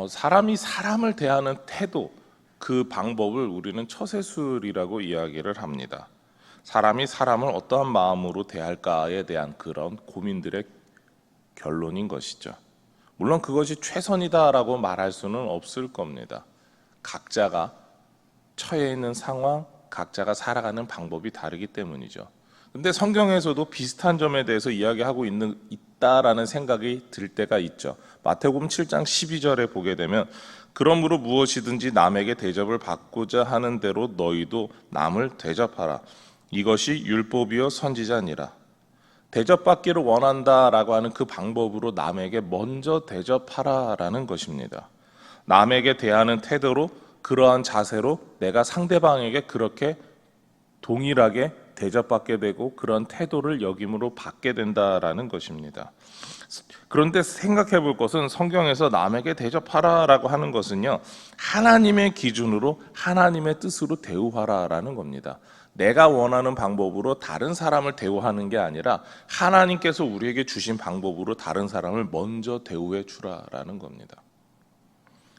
사람이 사람을 대하는 태도, 그 방법을 우리는 처세술이라고 이야기를 합니다. 사람이 사람을 어떠한 마음으로 대할까에 대한 그런 고민들의 결론인 것이죠. 물론 그것이 최선이다라고 말할 수는 없을 겁니다. 각자가 처해 있는 상황, 각자가 살아가는 방법이 다르기 때문이죠. 근데 성경에서도 비슷한 점에 대해서 이야기하고 있다라는 생각이 들 때가 있죠. 마태복음 7장 12절에 보게 되면 그러므로 무엇이든지 남에게 대접을 받고자 하는 대로 너희도 남을 대접하라. 이것이 율법이요 선지자니라. 대접받기를 원한다라고 하는 그 방법으로 남에게 먼저 대접하라라는 것입니다. 남에게 대하는 태도로 그러한 자세로 내가 상대방에게 그렇게 동일하게 대접받게 되고 그런 태도를 여김으로 받게 된다라는 것입니다. 그런데 생각해 볼 것은 성경에서 남에게 대접하라라고 하는 것은요, 하나님의 기준으로 하나님의 뜻으로 대우하라라는 겁니다. 내가 원하는 방법으로 다른 사람을 대우하는 게 아니라 하나님께서 우리에게 주신 방법으로 다른 사람을 먼저 대우해 주라라는 겁니다.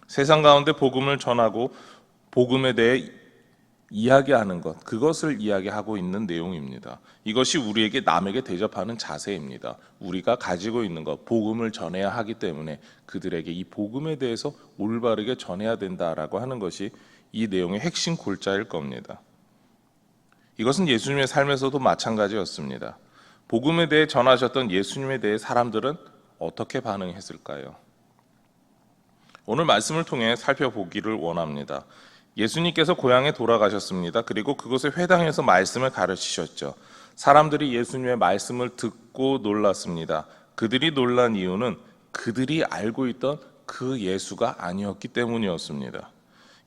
세상 가운데 복음을 전하고 복음에 대해 이야기하는 것, 그것을 이야기하고 있는 내용입니다. 이것이 우리에게 남에게 대접하는 자세입니다. 우리가 가지고 있는 것, 복음을 전해야 하기 때문에 그들에게 이 복음에 대해서 올바르게 전해야 된다라고 하는 것이 이 내용의 핵심 골자일 겁니다. 이것은 예수님의 삶에서도 마찬가지였습니다. 복음에 대해 전하셨던 예수님에 대해 사람들은 어떻게 반응했을까요? 오늘 말씀을 통해 살펴보기를 원합니다. 예수님께서 고향에 돌아가셨습니다. 그리고 그곳의 회당에서 말씀을 가르치셨죠. 사람들이 예수님의 말씀을 듣고 놀랐습니다. 그들이 놀란 이유는 그들이 알고 있던 그 예수가 아니었기 때문이었습니다.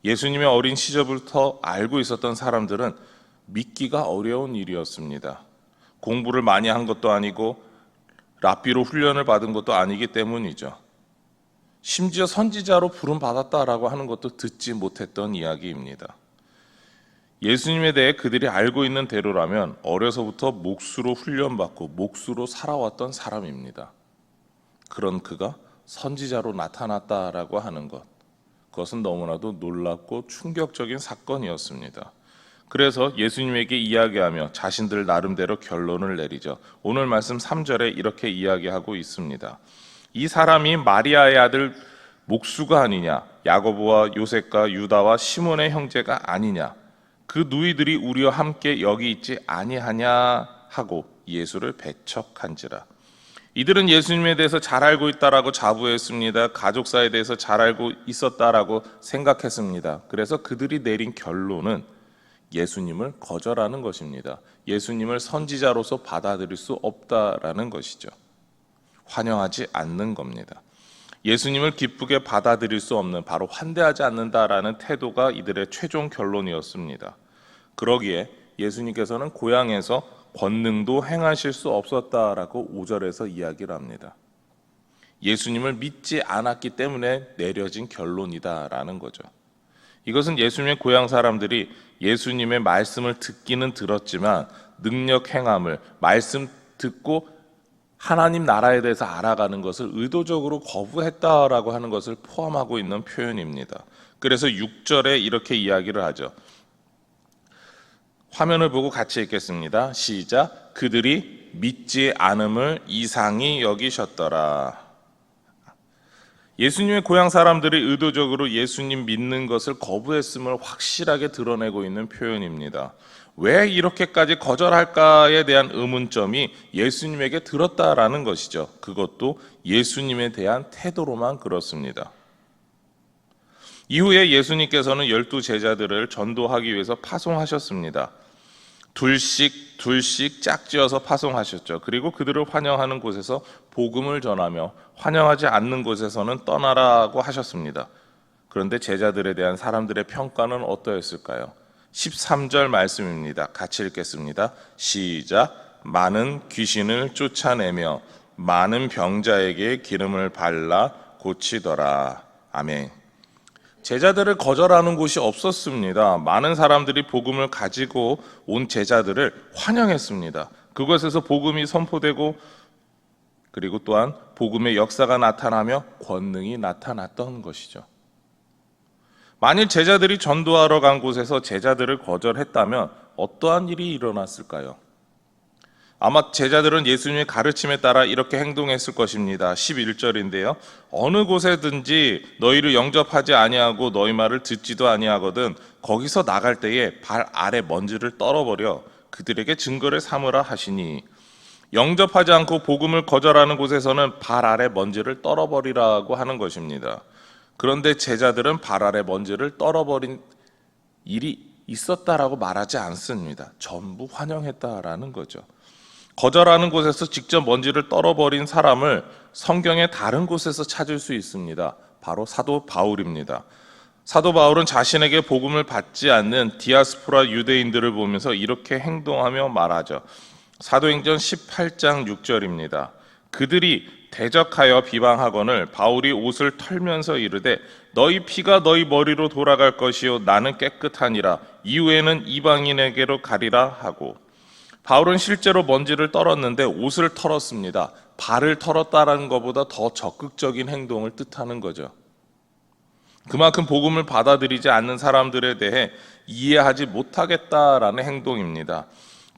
예수님의 어린 시절부터 알고 있었던 사람들은 믿기가 어려운 일이었습니다. 공부를 많이 한 것도 아니고 랍비로 훈련을 받은 것도 아니기 때문이죠. 심지어 선지자로 부름받았다라고 하는 것도 듣지 못했던 이야기입니다. 예수님에 대해 그들이 알고 있는 대로라면 어려서부터 몫으로 훈련받고 몫으로 살아왔던 사람입니다. 그런 그가 선지자로 나타났다라고 하는 것, 그것은 너무나도 놀랍고 충격적인 사건이었습니다. 그래서 예수님에게 이야기하며 자신들 나름대로 결론을 내리죠. 오늘 말씀 3절에 이렇게 이야기하고 있습니다. 이 사람이 마리아의 아들 목수가 아니냐, 야고보와 요셉과 유다와 시몬의 형제가 아니냐, 그 누이들이 우리와 함께 여기 있지 아니하냐 하고 예수를 배척한지라. 이들은 예수님에 대해서 잘 알고 있다라고 자부했습니다. 가족사에 대해서 잘 알고 있었다라고 생각했습니다. 그래서 그들이 내린 결론은 예수님을 거절하는 것입니다. 예수님을 선지자로서 받아들일 수 없다라는 것이죠. 환영하지 않는 겁니다. 예수님을 기쁘게 받아들일 수 없는, 바로 환대하지 않는다라는 태도가 이들의 최종 결론이었습니다. 그러기에 예수님께서는 고향에서 권능도 행하실 수 없었다라고 5절에서 이야기를 합니다. 예수님을 믿지 않았기 때문에 내려진 결론이다라는 거죠. 이것은 예수님의 고향 사람들이 예수님의 말씀을 듣기는 들었지만 능력 행함을, 말씀 듣고 하나님 나라에 대해서 알아가는 것을 의도적으로 거부했다라고 하는 것을 포함하고 있는 표현입니다. 그래서 6절에 이렇게 이야기를 하죠. 화면을 보고 같이 읽겠습니다. 시작. 그들이 믿지 않음을 이상히 여기셨더라. 예수님의 고향 사람들이 의도적으로 예수님 믿는 것을 거부했음을 확실하게 드러내고 있는 표현입니다. 왜 이렇게까지 거절할까에 대한 의문점이 예수님에게 들었다라는 것이죠. 그것도 예수님에 대한 태도로만 그렇습니다. 이후에 예수님께서는 12 제자들을 전도하기 위해서 파송하셨습니다. 둘씩 짝지어서 파송하셨죠. 그리고 그들을 환영하는 곳에서 복음을 전하며 환영하지 않는 곳에서는 떠나라고 하셨습니다. 그런데 제자들에 대한 사람들의 평가는 어떠했을까요? 13절 말씀입니다. 같이 읽겠습니다. 시작. 많은 귀신을 쫓아내며 많은 병자에게 기름을 발라 고치더라. 아멘. 제자들을 거절하는 곳이 없었습니다. 많은 사람들이 복음을 가지고 온 제자들을 환영했습니다. 그곳에서 복음이 선포되고 그리고 또한 복음의 역사가 나타나며 권능이 나타났던 것이죠. 만일 제자들이 전도하러 간 곳에서 제자들을 거절했다면 어떠한 일이 일어났을까요? 아마 제자들은 예수님의 가르침에 따라 이렇게 행동했을 것입니다. 11절인데요. 어느 곳에든지 너희를 영접하지 아니하고 너희 말을 듣지도 아니하거든 거기서 나갈 때에 발 아래 먼지를 떨어버려 그들에게 증거를 삼으라 하시니, 영접하지 않고 복음을 거절하는 곳에서는 발 아래 먼지를 떨어버리라고 하는 것입니다. 그런데 제자들은 발 아래 먼지를 떨어버린 일이 있었다라고 말하지 않습니다. 전부 환영했다라는 거죠. 거절하는 곳에서 직접 먼지를 떨어버린 사람을 성경의 다른 곳에서 찾을 수 있습니다. 바로 사도 바울입니다. 사도 바울은 자신에게 복음을 받지 않는 디아스포라 유대인들을 보면서 이렇게 행동하며 말하죠. 사도행전 18장 6절입니다. 그들이 대적하여 비방하거늘 바울이 옷을 털면서 이르되 너희 피가 너희 머리로 돌아갈 것이요 나는 깨끗하니라 이후에는 이방인에게로 가리라 하고, 바울은 실제로 먼지를 떨었는데 옷을 털었습니다. 발을 털었다는 것보다 더 적극적인 행동을 뜻하는 거죠. 그만큼 복음을 받아들이지 않는 사람들에 대해 이해하지 못하겠다라는 행동입니다.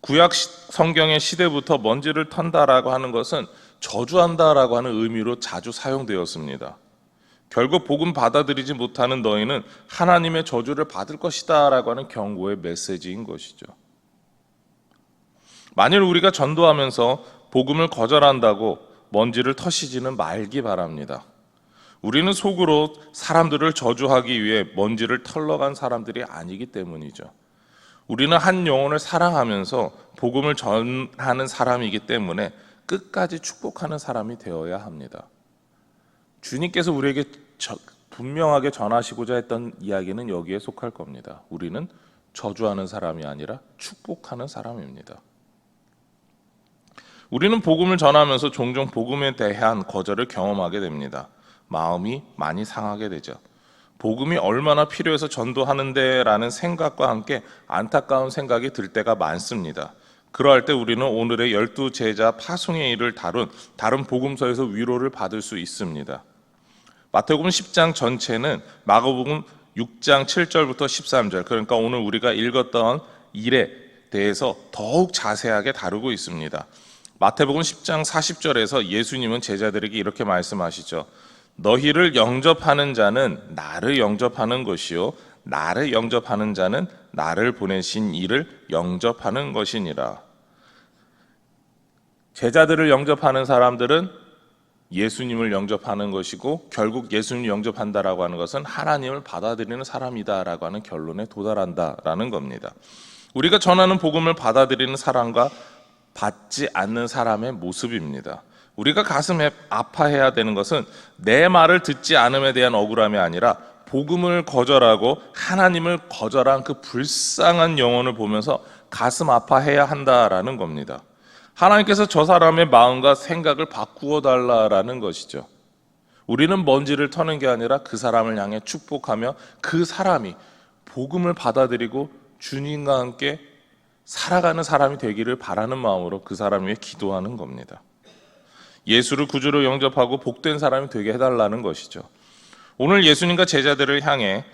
구약 성경의 시대부터 먼지를 턴다라고 하는 것은 저주한다라고 하는 의미로 자주 사용되었습니다. 결국 복음 받아들이지 못하는 너희는 하나님의 저주를 받을 것이다라고 하는 경고의 메시지인 것이죠. 만일 우리가 전도하면서 복음을 거절한다고 먼지를 터시지는 말기 바랍니다. 우리는 속으로 사람들을 저주하기 위해 먼지를 털러간 사람들이 아니기 때문이죠. 우리는 한 영혼을 사랑하면서 복음을 전하는 사람이기 때문에 끝까지 축복하는 사람이 되어야 합니다. 주님께서 우리에게 분명하게 전하시고자 했던 이야기는 여기에 속할 겁니다. 우리는 저주하는 사람이 아니라 축복하는 사람입니다. 우리는 복음을 전하면서 종종 복음에 대한 거절을 경험하게 됩니다. 마음이 많이 상하게 되죠. 복음이 얼마나 필요해서 전도하는데 라는 생각과 함께 안타까운 생각이 들 때가 많습니다. 그러할 때 우리는 오늘의 12제자 파송의 일을 다룬 다른 복음서에서 위로를 받을 수 있습니다. 마태복음 10장 전체는 마가복음 6장 7절부터 13절, 그러니까 오늘 우리가 읽었던 일에 대해서 더욱 자세하게 다루고 있습니다. 마태복음 10장 40절에서 예수님은 제자들에게 이렇게 말씀하시죠. 너희를 영접하는 자는 나를 영접하는 것이요 나를 영접하는 자는 나를 보내신 이를 영접하는 것이니라. 제자들을 영접하는 사람들은 예수님을 영접하는 것이고, 결국 예수님을 영접한다라고 하는 것은 하나님을 받아들이는 사람이다라고 하는 결론에 도달한다라는 겁니다. 우리가 전하는 복음을 받아들이는 사람과 받지 않는 사람의 모습입니다. 우리가 가슴에 아파해야 되는 것은 내 말을 듣지 않음에 대한 억울함이 아니라 복음을 거절하고 하나님을 거절한 그 불쌍한 영혼을 보면서 가슴 아파해야 한다라는 겁니다. 하나님께서 저 사람의 마음과 생각을 바꾸어 달라라는 것이죠. 우리는 먼지를 터는 게 아니라 그 사람을 향해 축복하며 그 사람이 복음을 받아들이고 주님과 함께 살아가는 사람이 되기를 바라는 마음으로 그 사람 위해 기도하는 겁니다. 예수를 구주로 영접하고 복된 사람이 되게 해달라는 것이죠. 오늘 예수님과 제자들을 향해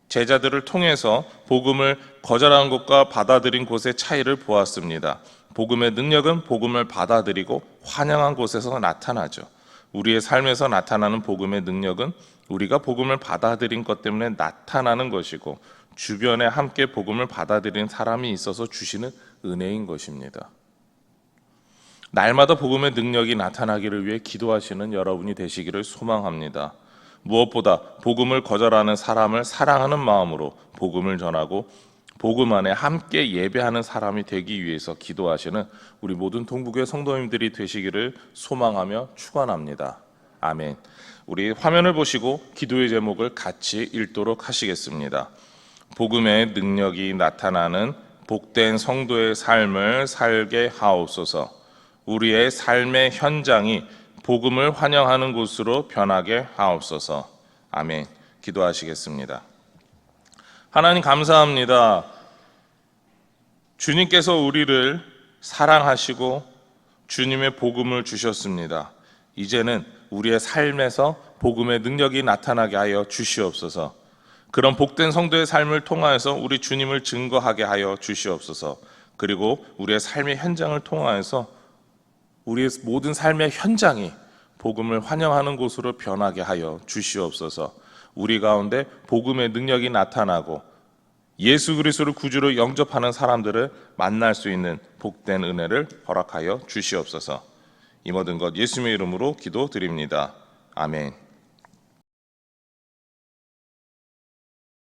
제자들을 통해서 복음을 거절한 곳과 받아들인 곳의 차이를 보았습니다. 복음의 능력은 복음을 받아들이고 환영한 곳에서 나타나죠. 우리의 삶에서 나타나는 복음의 능력은 우리가 복음을 받아들인 것 때문에 나타나는 것이고, 주변에 함께 복음을 받아들인 사람이 있어서 주시는 은혜인 것입니다. 날마다 복음의 능력이 나타나기를 위해 기도하시는 여러분이 되시기를 소망합니다. 무엇보다 복음을 거절하는 사람을 사랑하는 마음으로 복음을 전하고 복음 안에 함께 예배하는 사람이 되기 위해서 기도하시는 우리 모든 동북교회 성도님들이 되시기를 소망하며 축원합니다. 아멘. 우리 화면을 보시고 기도의 제목을 같이 읽도록 하시겠습니다. 복음의 능력이 나타나는 복된 성도의 삶을 살게 하옵소서. 우리의 삶의 현장이 복음을 환영하는 곳으로 변하게 하옵소서. 아멘. 기도하시겠습니다. 하나님 감사합니다. 주님께서 우리를 사랑하시고 주님의 복음을 주셨습니다. 이제는 우리의 삶에서 복음의 능력이 나타나게 하여 주시옵소서. 그런 복된 성도의 삶을 통하여서 우리 주님을 증거하게 하여 주시옵소서. 그리고 우리의 삶의 현장을 통하여서 우리의 모든 삶의 현장이 복음을 환영하는 곳으로 변하게 하여 주시옵소서. 우리 가운데 복음의 능력이 나타나고 예수 그리스도를 구주로 영접하는 사람들을 만날 수 있는 복된 은혜를 허락하여 주시옵소서. 이 모든 것 예수님의 이름으로 기도드립니다. 아멘.